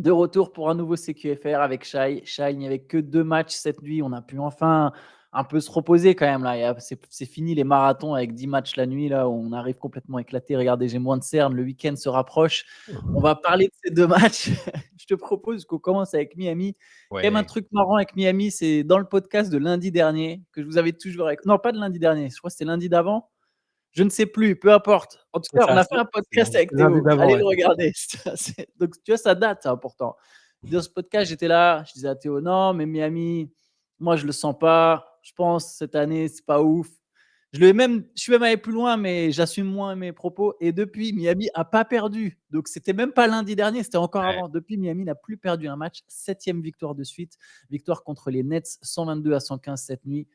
De retour pour un nouveau CQFR avec Shai. Shai, il n'y avait que 2 matchs cette nuit. On a pu enfin un peu se reposer quand même là. C'est fini les marathons avec 10 matchs la nuit là où on arrive complètement éclaté. Regardez, j'ai moins de cernes, le week-end se rapproche. On va parler de ces 2 matchs. Je te propose qu'on commence avec Miami. Quand même un Ouais, truc marrant avec Miami, c'est dans le podcast de lundi dernier que je vous avais toujours non, pas de lundi dernier, je crois que c'était lundi d'avant. Je ne sais plus, peu importe. En tout c'est cas, on ça, a fait c'est un podcast avec c'est lundi Théo. d'avant, Allez ouais. le regarder. Donc, tu vois, ça date, c'est important. Dans ce podcast, j'étais là, je disais à Théo, non, mais Miami, moi, je le sens pas. Je pense cette année, c'est pas ouf. Je suis même allé plus loin, mais j'assume moins mes propos. Et depuis, Miami a pas perdu. Donc, c'était même pas lundi dernier, c'était encore Ouais. avant. Depuis, Miami n'a plus perdu un match. 7e victoire de suite. Victoire contre les Nets, 122-115 cette nuit.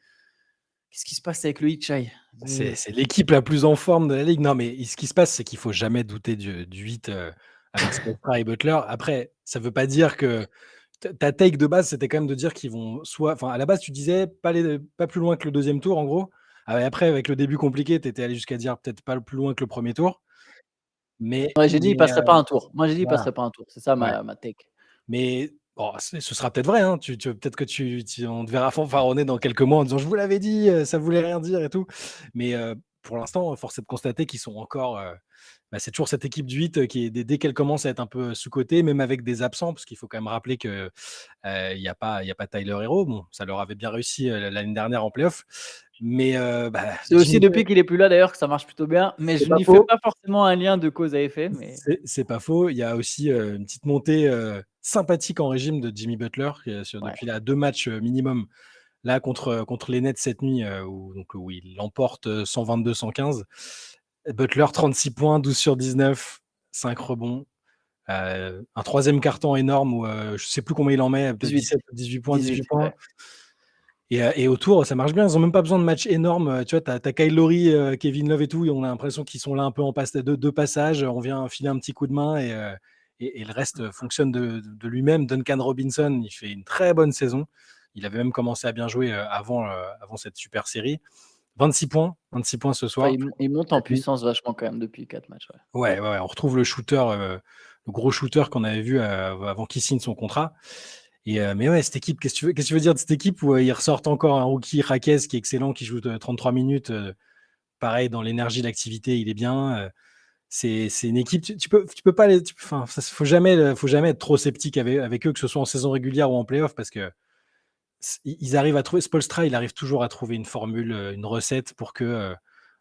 Qu'est-ce qui se passe avec le Hitchai? C'est l'équipe la plus en forme de la ligue. Non, mais ce qui se passe, c'est qu'il faut jamais douter du 8, avec Spoelstra et Butler. Après, ça veut pas dire que ta take de base, c'était quand même de dire qu'ils vont soit enfin, à la base, tu disais pas plus loin que le deuxième tour, en gros. Ah ouais, après, avec le début compliqué, tu étais allé jusqu'à dire peut-être pas plus loin que le premier tour. Mais Ouais, j'ai dit: «Il mais passerait pas un tour». Moi, j'ai dit: «Il voilà, passerait pas un tour». C'est ça ouais. ma take. Mais bon, ce sera peut-être vrai, hein. Peut-être que on te verra fanfaronner dans quelques mois en disant: «Je vous l'avais dit, ça voulait rien dire et tout». Mais pour l'instant, force est de constater qu'ils sont encore, c'est toujours cette équipe du 8 qui est dès qu'elle commence à être un peu sous-cotée, même avec des absents, parce qu'il faut quand même rappeler que, il y a pas Tyler Herro. Bon, ça leur avait bien réussi, l'année dernière en playoff. Mais C'est aussi Jimmy depuis qu'il est plus là d'ailleurs que ça marche plutôt bien, mais c'est je pas n'y fais faux. pas forcément un lien de cause à effet, mais C'est pas faux. Il y a aussi, une petite montée, sympathique en régime de Jimmy Butler qui est ouais. depuis là 2 matchs, minimum. Là contre les Nets cette nuit, où il l'emporte, 122-115. Butler 36 points, 12 sur 19, 5 rebonds. Un troisième carton énorme où, je sais plus combien il en met, peut-être 18, 17 ou 18 points, 18 18, points. ouais. Et autour, ça marche bien. Ils ont même pas besoin de matchs énormes, tu vois? Tu as Kyle Lowry, Kevin Love et tout, et on a l'impression qu'ils sont là un peu en passe de passage. On vient filer un petit coup de main et le reste fonctionne de lui-même. Duncan Robinson, il fait une très bonne saison. Il avait même commencé à bien jouer, avant cette super série. 26 points ce Enfin, soir, il monte en cette nuit. puissance vachement quand même depuis 4 matchs, ouais. Ouais, ouais, ouais, on retrouve le shooter, le gros shooter qu'on avait vu, avant qu'il signe son contrat. Mais ouais, cette équipe, qu'est-ce que tu veux dire de cette équipe où, ils ressortent encore un rookie, Raquez, qui est excellent, qui joue 33 minutes, pareil dans l'énergie, l'activité, il est bien. C'est une équipe, tu peux pas enfin, ça faut jamais être trop sceptique avec eux, que ce soit en saison régulière ou en playoff, parce que ils arrivent à trouver. Spoelstra, il arrive toujours à trouver une formule, une recette pour que,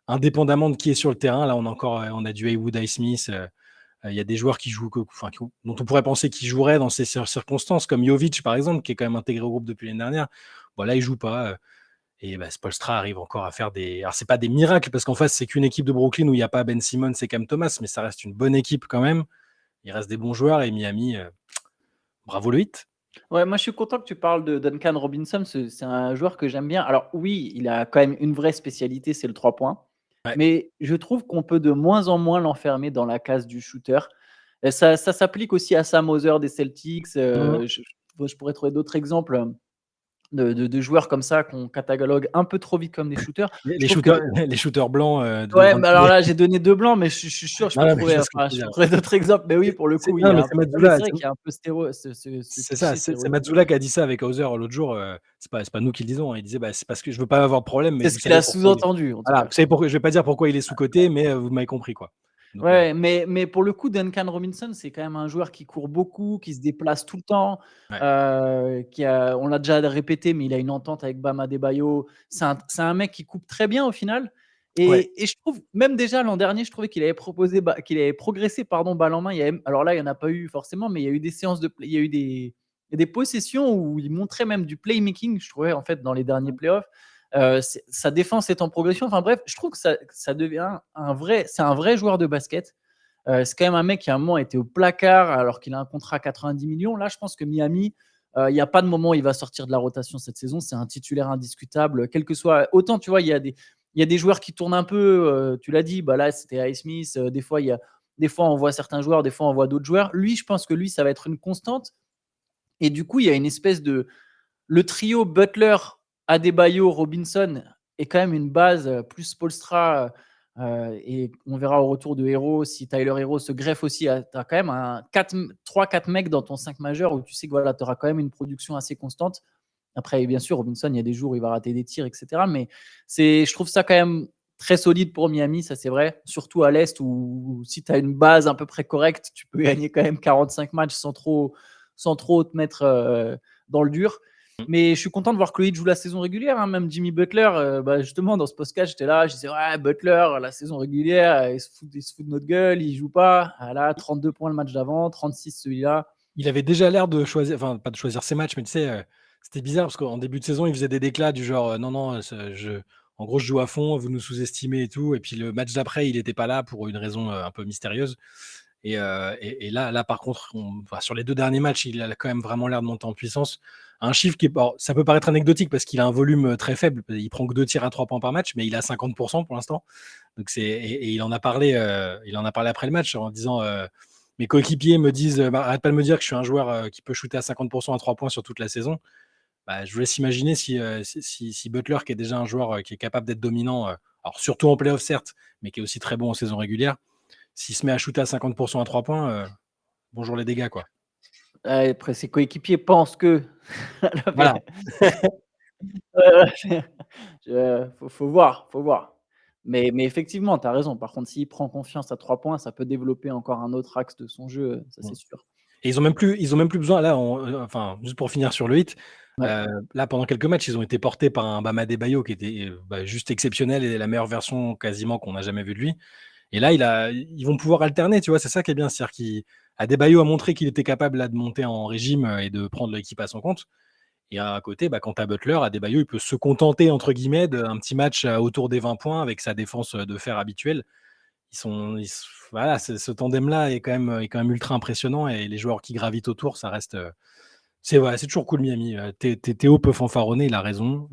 indépendamment de qui est sur le terrain, là on a du Haywood Highsmith, il y a des joueurs qui jouent dont on pourrait penser qu'ils joueraient dans ces circonstances, comme Jovic par exemple, qui est quand même intégré au groupe depuis l'année dernière. Bon là, il joue pas, et Spoelstra arrive encore à faire alors c'est pas des miracles, parce qu'en face, c'est qu'une équipe de Brooklyn où il y a pas Ben Simmons et Cam Thomas, mais ça reste une bonne équipe quand même. Il reste des bons joueurs, et Miami, bravo le 8. Ouais, moi je suis content que tu parles de Duncan Robinson, c'est un joueur que j'aime bien. Alors oui, il a quand même une vraie spécialité, c'est le 3 points, Ouais. mais je trouve qu'on peut de moins en moins l'enfermer dans la case du shooter. Ça s'applique aussi à Sam Hauser des Celtics, Mmh. je pourrais trouver d'autres exemples, de joueurs comme ça qu'on catalogue un peu trop vite comme des shooters. Les Je les trouve que shooters les shooters blancs, de ouais, 20 mais alors pieds. là, j'ai donné 2 blancs, mais je suis sûr, Non, non, mais je vois ce que enfin, tu veux je dire. peux trouver d'autres exemples. Mais oui, pour le coup, il Non, y mais a un c'est peu non, mais Mazzula, c'est vrai qu'il y a un peu ce c'est ça, cliché c'est stéréotype. Mazzula qui a dit ça avec Hauser l'autre jour, c'est pas nous qui le disons, hein. Il disait: «Bah, c'est parce que je veux pas avoir de problème, mais C'est ce vous qu'il savez a pourquoi il est». sous-entendu, en tout Voilà, cas. vous savez pourquoi, je vais pas dire pourquoi il est sous-coté, mais vous m'avez compris, quoi. Donc Ouais, mais pour le coup, Duncan Robinson, c'est quand même un joueur qui court beaucoup, qui se déplace tout le temps, ouais, qui a on l'a déjà répété, mais il a une entente avec Bam Adebayo. C'est un mec qui coupe très bien au final ouais, et je trouve même déjà l'an dernier, je trouvais qu'il avait progressé, pardon, balle en main. Il y a même alors là, il y en a pas eu forcément, mais il y a eu des séances il y a eu des possessions où il montrait même du playmaking, je trouvais, en fait, dans les derniers playoffs. Sa défense est en progression. Enfin bref, je trouve que ça devient c'est un vrai joueur de basket. C'est quand même un mec qui à un moment était au placard alors qu'il a un contrat à 90 millions. Là, je pense que Miami, il n'y a pas de moment où il va sortir de la rotation cette saison. C'est un titulaire indiscutable, quel que soit. Autant, tu vois, il y a des joueurs qui tournent un peu. Tu l'as dit, bah là, c'était Highsmith. Des fois, on voit certains joueurs, des fois, on voit d'autres joueurs. Lui, je pense que lui, ça va être une constante. Et du coup, il y a une espèce de. Le trio Butler, Adebayo, Robinson est quand même une base, plus Spolstra. Et on verra au retour de Hero si Tyler Hero se greffe aussi. Tu as quand même 3-4 mecs dans ton 5 majeur où tu sais que voilà, tu auras quand même une production assez constante. Après, bien sûr, Robinson, il y a des jours où il va rater des tirs, etc. Mais je trouve ça quand même très solide pour Miami, ça c'est vrai. Surtout à l'Est où si tu as une base à peu près correcte, tu peux gagner quand même 45 matchs sans trop te mettre dans le dur. Mais je suis content de voir que Chloé joue la saison régulière. Hein. Même Jimmy Butler, justement, dans ce podcast, j'étais là, je disais, ouais, Butler, la saison régulière, il se fout de notre gueule, il joue pas. Ah là, 32 points le match d'avant, 36 celui-là. Il avait déjà l'air de choisir, enfin, pas de choisir ses matchs, mais tu sais, c'était bizarre parce qu'en début de saison, il faisait des déclats du genre, non, non, en gros, je joue à fond, vous nous sous-estimez et tout. Et puis le match d'après, il n'était pas là pour une raison un peu mystérieuse. Et là, par contre, sur les 2 derniers matchs, il a quand même vraiment l'air de monter en puissance. Un chiffre ça peut paraître anecdotique parce qu'il a un volume très faible. Il prend que 2 tirs à 3 points par match, mais il a 50% pour l'instant. Donc et il en a parlé après le match en disant mes coéquipiers me disent arrête pas de me dire que je suis un joueur qui peut shooter à 50% à 3 points sur toute la saison. Bah, je vous laisse imaginer si Butler, qui est déjà un joueur qui est capable d'être dominant, alors surtout en playoff certes, mais qui est aussi très bon en saison régulière, s'il se met à shooter à 50% à 3 points, bonjour les dégâts, quoi. Après, ses coéquipiers pensent que. Voilà. Faut voir, faut voir. Mais effectivement, tu as raison. Par contre, s'il prend confiance à 3 points, ça peut développer encore un autre axe de son jeu, ça Mmh. c'est sûr. Et ils ont même plus besoin là, enfin, juste pour finir sur le hit, Ouais. là, pendant quelques matchs, ils ont été portés par un Bam Adebayo qui était, juste exceptionnel et la meilleure version quasiment qu'on a jamais vue de lui. Et là, ils vont pouvoir alterner, tu vois? C'est ça qui est bien. C'est-à-dire qu'Adebayo a montré qu'il était capable là de monter en régime, et de prendre l'équipe à son compte. Et à côté, quand tu as Butler, Adebayo, il peut se «contenter» entre guillemets d'un petit match, autour des 20 points avec sa défense, de fer habituelle. Voilà, ce tandem-là est quand même ultra impressionnant et les joueurs qui gravitent autour, ça reste, c'est toujours cool Miami. Théo peut fanfaronner, il a raison.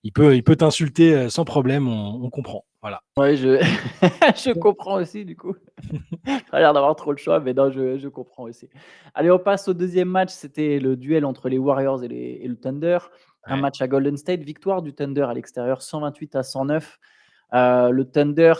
Il peut t'insulter, sans problème, on comprend. Voilà. Ouais, je comprends aussi du coup. Pas l'air d'avoir trop le choix, mais non, je comprends aussi. Allez, on passe au deuxième match. C'était le duel entre les Warriors et le Thunder. Un Ouais. match à Golden State, victoire du Thunder à l'extérieur, 128-109. Le Thunder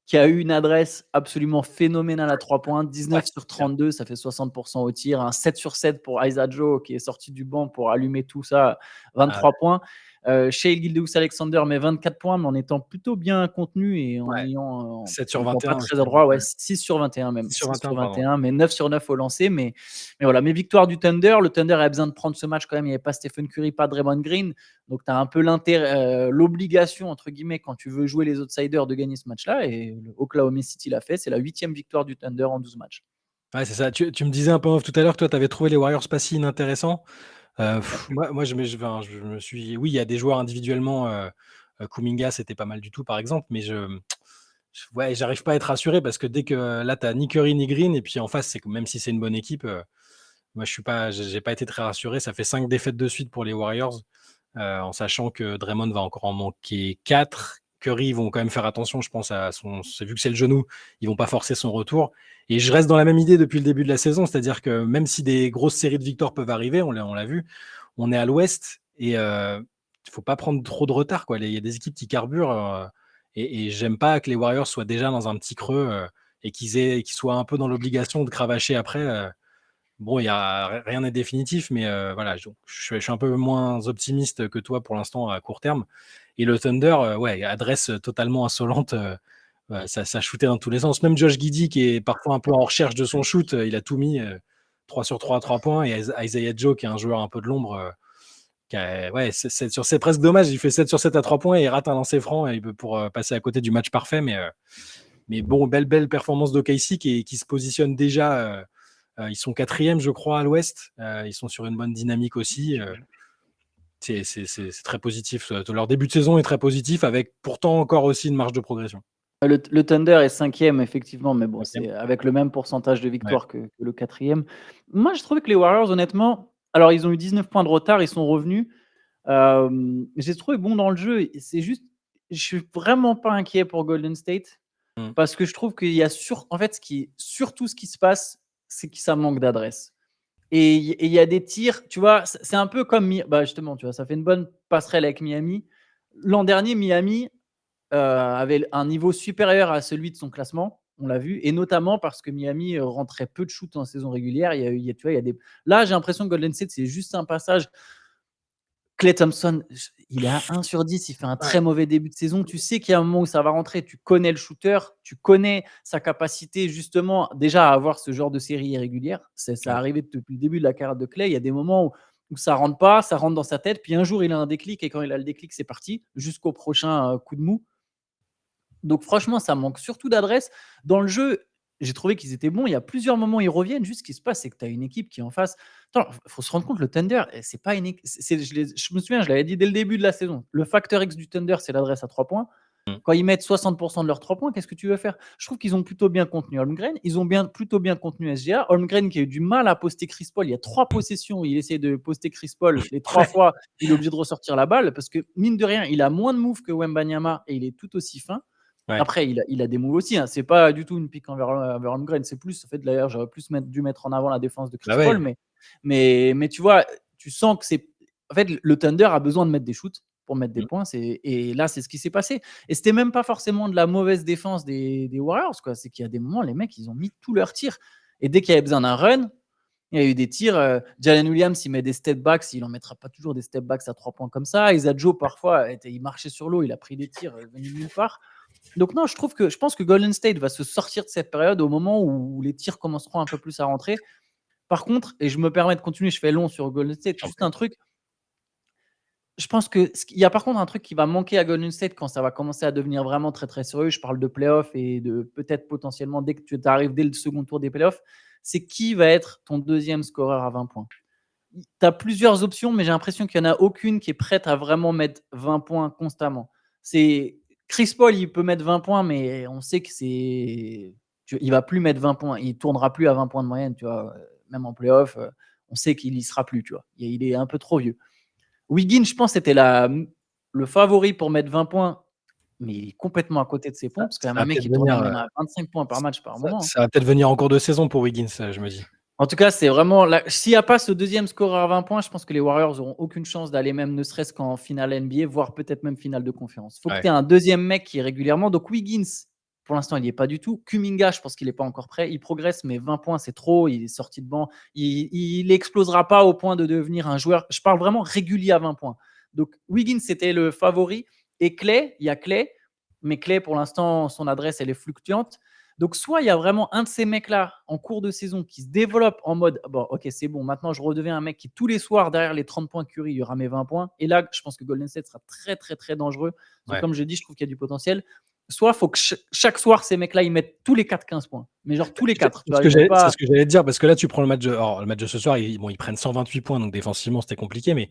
qui a eu une adresse absolument phénoménale à 3 points, Ouais, 19 sur c'est clair. 32, ça fait 60 au tir, un 7 sur 7 pour Isaiah Joe qui est sorti du banc pour allumer tout ça, Ah 23 points. Shai Gilgeous-Alexander met 24 points, mais en étant plutôt bien contenu et en ouais. ayant, 7 en sur étant pas 21, je très crois. adroit, ouais, Ouais. 6 sur 21 même, 6 sur 6 sur 21, pardon. 21, mais 9 sur 9 au lancer. Mais voilà, mes victoires du Thunder. Le Thunder avait besoin de prendre ce match quand même. Il n'y avait pas Stephen Curry, pas Draymond Green. Donc, tu as un peu l'obligation, entre guillemets, quand tu veux jouer les outsiders, de gagner ce match-là. Et le Oklahoma City l'a fait. C'est la 8e victoire du Thunder en 12 matchs. Ouais, c'est ça. Tu me disais un peu en off tout à l'heure que toi, tu avais trouvé les Warriors pas si inintéressants. Moi, enfin, je me suis oui, il y a des joueurs individuellement, Kuminga, c'était pas mal du tout, par exemple, mais ouais, j'arrive pas à être rassuré parce que dès que là, tu as ni Curry ni Green et puis en face, c'est que même si c'est une bonne équipe, moi, je suis pas j'ai pas été très rassuré. Ça fait 5 défaites de suite pour les Warriors, en sachant que Draymond va encore en manquer 4. Curry, ils vont quand même faire attention, je pense, vu que c'est le genou, ils vont pas forcer son retour. Et je reste dans la même idée depuis le début de la saison, c'est-à-dire que même si des grosses séries de victoires peuvent arriver, on l'a vu, on est à l'ouest et il faut pas prendre trop de retard, quoi. Il y a des équipes qui carburent, et j'aime pas que les Warriors soient déjà dans un petit creux, et qu'ils soient un peu dans l'obligation de cravacher après. Bon, il y a rien n'est définitif, mais voilà, je suis un peu moins optimiste que toi pour l'instant à court terme. Et le Thunder, ouais, adresse totalement insolente, ça shootait dans tous les sens. Même Josh Giddey, qui est parfois un peu en recherche de son shoot, il a tout mis, 3 sur 3 à 3 points. Et Isaiah Joe, qui est un joueur un peu de l'ombre, ouais, 7 sur 7, presque dommage. Il fait 7 sur 7 à 3 points et il rate un lancer franc et il peut pour passer à côté du match parfait. Mais bon, belle performance d'OKC qui se positionne déjà. Ils sont 4e, je crois, à l'ouest. Ils sont sur une bonne dynamique aussi. C'est très positif. Leur début de saison est très positif, avec pourtant encore aussi une marge de progression. Le Thunder est 5e, effectivement, mais bon, 5e. c'est avec le même pourcentage de Ouais. victoires que le 4e. Moi, je trouvais que les Warriors, honnêtement, alors ils ont eu 19 points de retard, ils sont revenus. J'ai trouvé bon dans le jeu. C'est juste, je suis vraiment pas inquiet pour Golden State Mm. parce que je trouve qu'il y a en fait, surtout ce qui se passe, c'est que ça manque d'adresse. Et il y a des tirs, tu vois, c'est un peu comme justement, tu vois, ça fait une bonne passerelle avec Miami. L'an dernier, Miami, avait un niveau supérieur à celui de son classement, on l'a vu, et notamment parce que Miami rentrait peu de shoots en saison régulière. Tu vois, il y a des... Là, j'ai l'impression que Golden State, c'est juste un passage. Klay Thompson, il est à 1 sur 10, il fait un très Ouais. mauvais début de saison. Tu sais qu'il y a un moment où ça va rentrer, tu connais le shooter, tu connais sa capacité justement déjà à avoir ce genre de série irrégulière. Ça Ouais. arrivé depuis le début de la carrière de Klay. Il y a des moments où ça rentre pas, ça rentre dans sa tête, puis un jour il a un déclic, et quand il a le déclic, c'est parti, jusqu'au prochain coup de mou. Donc franchement, ça manque surtout d'adresse. Dans le jeu, j'ai trouvé qu'ils étaient bons. Il y a plusieurs moments où ils reviennent. Juste ce qui se passe, c'est que tu as une équipe qui est en face. Attends, il faut se rendre compte, le Thunder, c'est pas une je me souviens, je l'avais dit dès le début de la saison. Le facteur X du Thunder, c'est l'adresse à 3 points. Mmh. Quand ils mettent 60% de leurs 3 points, qu'est-ce que tu veux faire? Je trouve qu'ils ont plutôt bien contenu Holmgren. Ils ont plutôt bien contenu SGA. Holmgren qui a eu du mal à poster Chris Paul. Il y a 3 possessions où il essaie de poster Chris Paul. Les 3 Ouais. fois, il est obligé de ressortir la balle parce que, mine de rien, il a moins de moves que Wembanyama et il est tout aussi fin. Ouais. Après, il a des moves aussi. Hein. C'est pas du tout une pique envers Holmgren. C'est plus, d'ailleurs, j'aurais plus dû mettre en avant la défense de Chris Bah Paul. ouais. Mais tu vois, tu sens que c'est. En fait, le Thunder a besoin de mettre des shoots pour mettre des Mmh. points. Et là, c'est ce qui s'est passé. Et c'était même pas forcément de la mauvaise défense des Warriors. C'est qu'il y a des moments, les mecs, ils ont mis tous leurs tirs. Et dès qu'il y avait besoin d'un run, il y a eu des tirs. Jalen Williams, il met des step backs. Il n'en mettra pas toujours des step backs à 3 points comme ça. Isaiah Joe, parfois, il marchait sur l'eau. Il a pris des tirs venus nulle part. Donc non, je pense que Golden State va se sortir de cette période au moment où les tirs commenceront un peu plus à rentrer. Par contre, et je me permets de continuer, je fais long sur Golden State, juste un truc. Je pense qu'il y a par contre un truc qui va manquer à Golden State quand ça va commencer à devenir vraiment très très sérieux. Je parle de playoffs et de peut-être potentiellement dès que tu arrives dès le second tour des playoffs, c'est qui va être ton deuxième scoreur à 20 points. Tu as plusieurs options, mais j'ai l'impression qu'il n'y en a aucune qui est prête à vraiment mettre 20 points constamment. C'est Chris Paul, il peut mettre 20 points, mais on sait que il va plus mettre 20 points. Il tournera plus à 20 points de moyenne, tu vois. Même en playoff, on sait qu'il y sera plus, tu vois. Il est un peu trop vieux. Wiggins, je pense, c'était le favori pour mettre 20 points, mais il est complètement à côté de ses pompes, parce que Ça quand même va un mec peut-être qui tournait venir, même à 25 points par match par moment. ça va peut-être venir en cours de saison pour Wiggins, je me dis. En tout cas, c'est vraiment. S'il n'y a pas ce deuxième scoreur à 20 points, je pense que les Warriors n'auront aucune chance d'aller même, ne serait-ce qu'en finale NBA, voire peut-être même finale de conférence. Il faut que tu aies un deuxième mec qui est régulièrement. Donc Wiggins, pour l'instant, il n'y est pas du tout. Kuminga, je pense qu'il n'est pas encore prêt. Il progresse, mais 20 points, c'est trop. Il est sorti de banc. Il n'explosera pas au point de devenir un joueur. Je parle vraiment régulier à 20 points. Donc Wiggins, c'était le favori. Et Klay, il y a Klay. Mais Klay, pour l'instant, son adresse, elle est fluctuante. Donc, soit il y a vraiment un de ces mecs-là en cours de saison qui se développe en mode bon, ok, c'est bon, maintenant je redeviens un mec qui tous les soirs derrière les 30 points Curry, il y aura mes 20 points. Et là, je pense que Golden State sera très, très, très dangereux. Parce que, comme je dis, je trouve qu'il y a du potentiel. Soit il faut que chaque soir, ces mecs-là, ils mettent tous les 4 15 points. Mais genre tous les 4. C'est ce que j'allais te dire, parce que là, tu prends le match de ce soir, ils prennent 128 points, donc défensivement, c'était compliqué, mais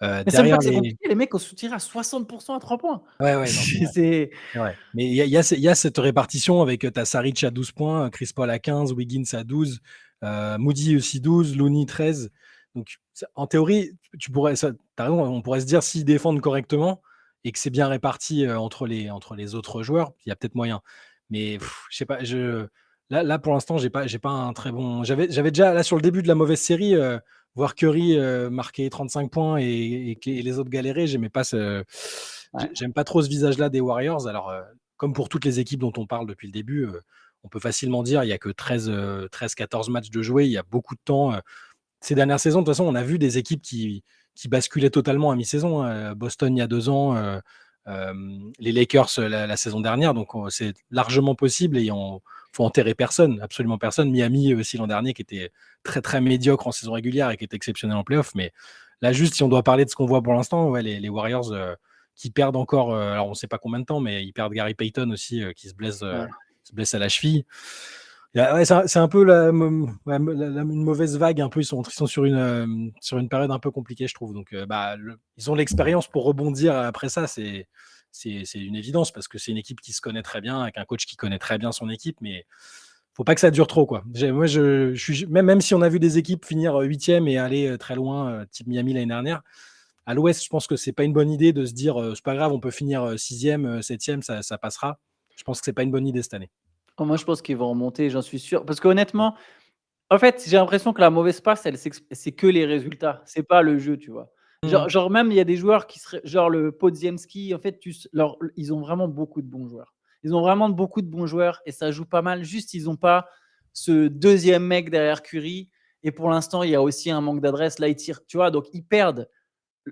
Mais c'est même pas derrière que c'est les. compliqué, les mecs ont tiré à 60% à 3 points. Ouais, non, c'est vrai. Mais il y a cette répartition avec ta Saric à 12 points, Chris Paul à 15, Wiggins à 12, Moody aussi 12, Looney 13. Donc, en théorie, t'as raison, on pourrait se dire s'ils défendent correctement et que c'est bien réparti entre les autres joueurs, il y a peut-être moyen. Mais je sais pas, là pour l'instant, j'ai pas un très bon. J'avais déjà là sur le début de la mauvaise série, voir Curry marquer 35 points et les autres galérer, j'aimais pas j'aime pas trop ce visage-là des Warriors. Alors, comme pour toutes les équipes dont on parle depuis le début, on peut facilement dire il y a que 13-14 matchs de jouer, il y a beaucoup de temps. Ces dernières saisons, de toute façon, on a vu des équipes qui basculaient totalement à mi-saison. Boston il y a 2 ans, les Lakers la saison dernière, donc c'est largement possible et faut enterrer personne, absolument personne. Miami aussi l'an dernier qui était très très médiocre en saison régulière et qui était exceptionnel en playoff. Mais là, juste si on doit parler de ce qu'on voit pour l'instant, ouais, les Warriors qui perdent encore, alors on ne sait pas combien de temps, mais ils perdent Gary Payton aussi qui se blesse à la cheville. C'est un peu une mauvaise vague. Un peu, ils sont sur une période un peu compliquée, je trouve. Donc, ils ont l'expérience pour rebondir après ça. C'est une évidence parce que c'est une équipe qui se connaît très bien, avec un coach qui connaît très bien son équipe. Mais faut pas que ça dure trop, quoi. Moi, je suis même si on a vu des équipes finir 8e et aller très loin, type Miami l'année dernière. À l'Ouest, je pense que c'est pas une bonne idée de se dire c'est pas grave, on peut finir 6e, 7e, ça passera. Je pense que c'est pas une bonne idée cette année. Oh, moi, je pense qu'ils vont remonter, j'en suis sûr. Parce qu'honnêtement, en fait, j'ai l'impression que la mauvaise passe, c'est que les résultats. C'est pas le jeu, tu vois. Mmh. Genre même il y a des joueurs qui seraient genre le Podziemski, en fait, ils ont vraiment beaucoup de bons joueurs. Ils ont vraiment beaucoup de bons joueurs et ça joue pas mal. Juste, ils ont pas ce deuxième mec derrière Curry et pour l'instant, il y a aussi un manque d'adresse. Là, ils tirent, tu vois? Donc ils perdent.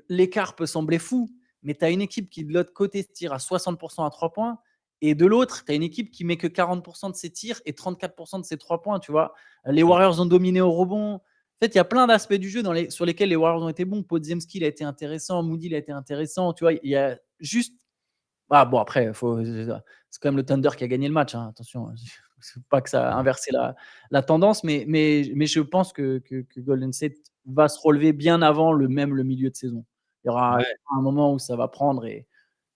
L'écart peut sembler fou, mais tu as une équipe qui, de l'autre côté, tire à 60 à 3 points et de l'autre, tu as une équipe qui met que 40 de ses tirs et 34 de ses 3 points, tu vois? Les Mmh. Warriors ont dominé au rebond. En fait, il y a plein d'aspects du jeu sur lesquels les Warriors ont été bons. Podziemski, il a été intéressant. Moody, il a été intéressant. Tu vois, il y a juste. Ah bon, après, c'est quand même le Thunder qui a gagné le match, hein, attention. C'est pas que ça a inversé la tendance, mais je pense que Golden State va se relever bien avant le milieu de saison. Il y aura Ouais. un moment où ça va prendre et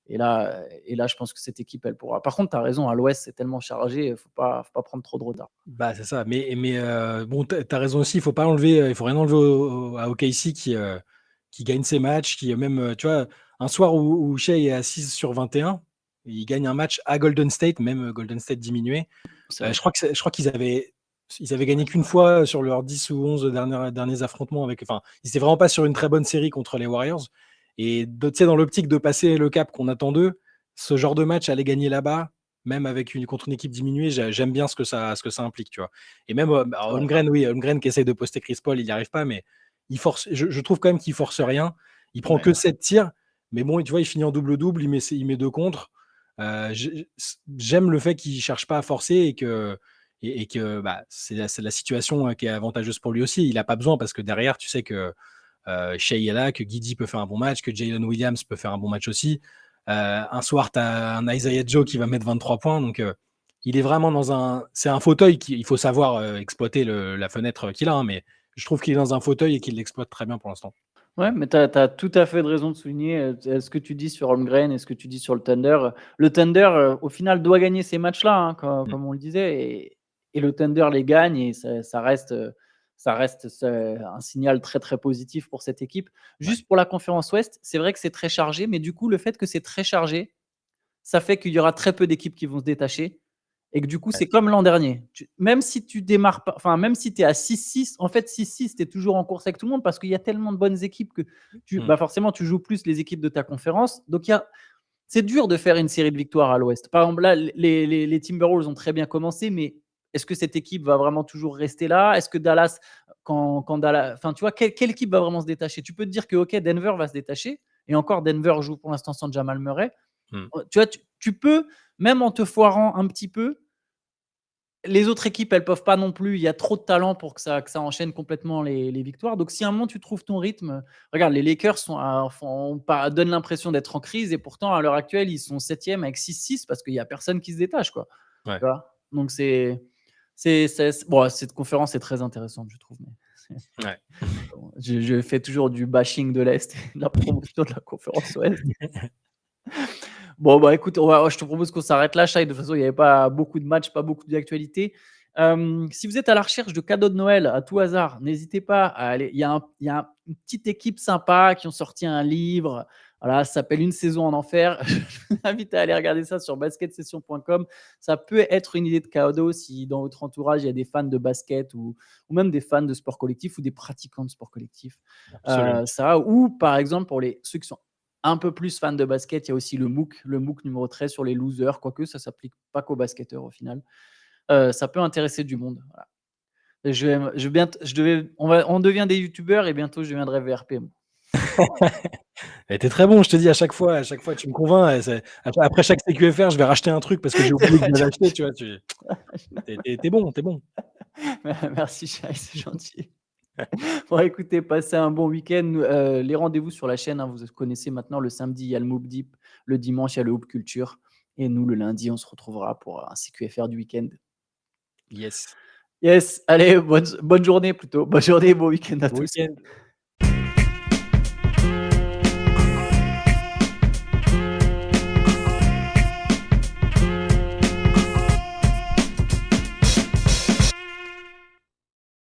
là, je pense que cette équipe, elle pourra. Par contre, tu as raison, à l'Ouest, c'est tellement chargé, faut pas prendre trop de retard. Bah, c'est ça. Mais bon, tu as raison aussi, il faut pas enlever, il faut rien enlever à OKC qui gagne ses matchs, qui même, tu vois, un soir où Shai est à 6 sur 21, il gagne un match à Golden State, même Golden State diminué. C'est vrai. Je crois qu'ils avaient gagné qu'une fois sur leurs 10 ou 11 derniers affrontements enfin, ils étaient vraiment pas sur une très bonne série contre les Warriors et tu sais, dans l'optique de passer le cap qu'on attend d'eux, ce genre de match, aller gagner là-bas, même contre une équipe diminuée, j'aime bien ce que ça implique, tu vois? Et même, bah, C'est vrai. Holmgren, oui, Holmgren qui essaye de poster Chris Paul, il n'y arrive pas, mais je trouve quand même qu'il force rien. Il prend Ouais. que 7 tirs, mais bon, tu vois, il finit en double-double, il met 2 contres. J'aime le fait qu'il cherche pas à forcer et que bah, c'est la situation qui est avantageuse pour lui aussi. Il a pas besoin parce que derrière, tu sais que Shai est là, que Giddey peut faire un bon match, que Jalen Williams peut faire un bon match aussi. Un soir, tu as un Isaiah Joe qui va mettre 23 points. Donc, il est vraiment c'est un fauteuil il faut savoir exploiter la fenêtre qu'il a, hein, mais je trouve qu'il est dans un fauteuil et qu'il l'exploite très bien pour l'instant. Ouais, mais tu as tout à fait de raison de souligner, ce que tu dis sur Holmgren et ce que tu dis sur le Thunder. Le Thunder, au final, doit gagner ces matchs-là, hein, Mm. comme on le disait et le Thunder les gagne et ça reste un signal très, très positif pour cette équipe. Ouais. Juste pour la conférence Ouest, c'est vrai que c'est très chargé, mais du coup, le fait que c'est très chargé, ça fait qu'il y aura très peu d'équipes qui vont se détacher et que du coup, Ouais. c'est comme l'an dernier. Même si tu démarres pas, enfin, même si tu es à 6-6, en fait, 6-6, tu es toujours en course avec tout le monde parce qu'il y a tellement de bonnes équipes que Mm. forcément, tu joues plus les équipes de ta conférence. Donc, c'est dur de faire une série de victoires à l'Ouest. Par exemple, là, les Timberwolves ont très bien commencé, mais est-ce que cette équipe va vraiment toujours rester là? Est-ce que Dallas, quand Dallas, enfin, tu vois, quelle équipe va vraiment se détacher? Tu peux te dire que, OK, Denver va se détacher, et encore, Denver joue pour l'instant sans Jamal Murray. Mm. Tu vois, tu peux, même en te foirant un petit peu, les autres équipes, elles peuvent pas non plus. Il y a trop de talent pour que ça enchaîne complètement les victoires. Donc, si à un moment tu trouves ton rythme, regarde, les Lakers donnent l'impression d'être en crise et pourtant, à l'heure actuelle, ils sont 7e avec 6-6 parce qu'il y a personne qui se détache, quoi. Ouais. Tu vois? Donc, bon, cette conférence est très intéressante, je trouve. Mais Ouais. je fais toujours du bashing de l'Est et de la promotion de la conférence Ouest. Bon, bah, écoute, je te propose qu'on s'arrête là, Shai. De toute façon, il n'y avait pas beaucoup de matchs, pas beaucoup d'actualités. Si vous êtes à la recherche de cadeaux de Noël à tout hasard, n'hésitez pas à aller. Il y a une petite équipe sympa qui ont sorti un livre. Voilà, ça s'appelle Une saison en enfer. Je vous invite à aller regarder ça sur basketsession.com. Ça peut être une idée de cadeau si dans votre entourage il y a des fans de basket ou même des fans de sport collectif ou des pratiquants de sport collectif. Absolument. Ou par exemple pour ceux qui sont un peu plus fan de basket, il y a aussi le MOOC numéro 13 sur les losers, quoique ça s'applique pas qu'aux basketteurs au final. Ça peut intéresser du monde. Voilà. Et on devient des youtubeurs et bientôt je deviendrai VRP. Moi. Elle était très bon, je te dis, à chaque fois tu me convaincs. Après chaque CQFR, je vais racheter un truc parce que j'ai oublié que je l'avais acheté, tu vois. T'es bon, t'es bon. Merci Shai, c'est gentil. Bon, écoutez, passez un bon week-end. Les rendez-vous sur la chaîne, hein, vous connaissez maintenant. Le samedi, il y a le Moop Deep. Le dimanche, il y a le Hoop Culture. Et nous, le lundi, on se retrouvera pour un CQFR du week-end. Yes. Yes, allez, bonne journée plutôt. Bonne journée, bon week-end à Bon tous. week-end.